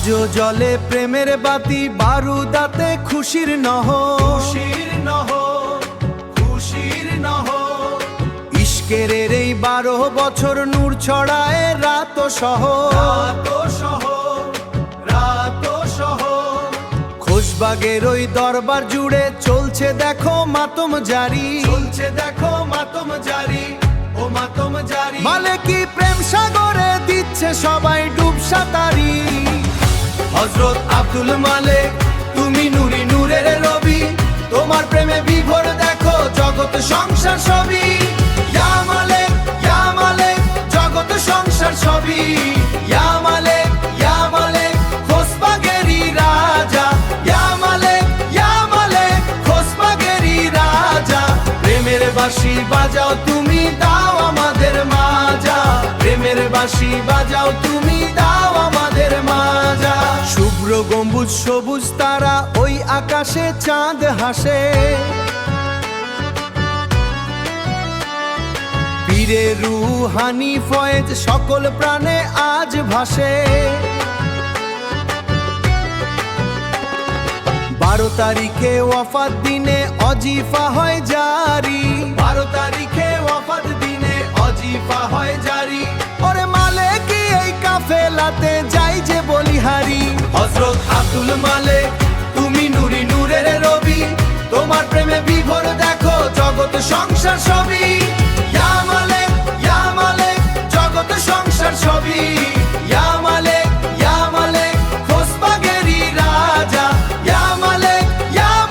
আজও জলে প্রেমের বাতি, বারুদাতে খুশির নহর। ইশকের এই 12 বছর নূর ছড়ায় রাত সহ। খোশবাগের ওই দরবার জুড়ে চলছে দেখো মাতম জারি। মালেকি প্রেম সাগরে দিচ্ছে সবাই ডুব সাঁতারি। হযরত আব্দুল মালেক তুমি নূরি নূরের রবি, তোমার প্রেমে বিভোর দেখো জগৎ সংসার সবই। ইয়া মালেক জগৎ সংসার সবই। ইয়া মালেক খোশবাগেরি রাজা। ইয়া মালেক খোশবাগেরি রাজা। প্রেমের বাঁশি বাজাও তুমি, দাও আমাদের মাজা। প্রেমের বাঁশি বাজাও তুমি, দাও আমাদের মাজা। শুভ্র গম্বুজ সবুজ তারা, ওই আকাশে চাঁদ হাসে। পীরে রুহানি ফয়েজ সকল প্রাণে আজ ভাসে। 12 তারিখে ওয়াফাত দিনে অজিফা হয় জারি। 12 তারিখে ওয়াফাত দিনে অজিফা হয় জারি। ওরে মালেকি এই কাফেলাতে যাই যে বলিহারি। হযরত আব্দুল মালেক তুমি নূরি নূরের রবি, তোমার প্রেমে বিভোর দেখো জগৎ সংসার সবই। ইয়া মালেক জগৎ সংসার সবই। ইয়া মালেক খোশবাগেরি রাজা। ইয়া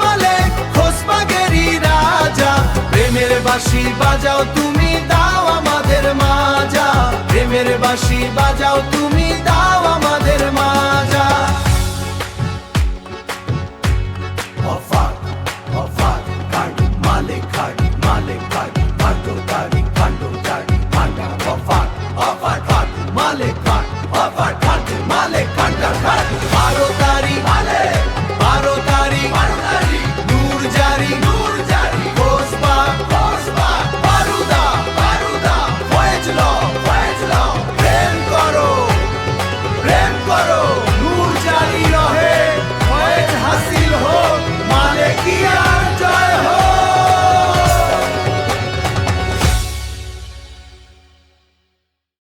মালেক খোশবাগেরি রাজা। প্রেমের বাঁশি বাজাও তুমি, দাও আমাদের মাজা। প্রেমের বাঁশি বাজাও তুমি, দাও আমাদের মাজা। ওফাক কার্ডি মালেক কার্ডি ভান্ডো দারি ভান্ডা। ওফাক কার্ডি মালেক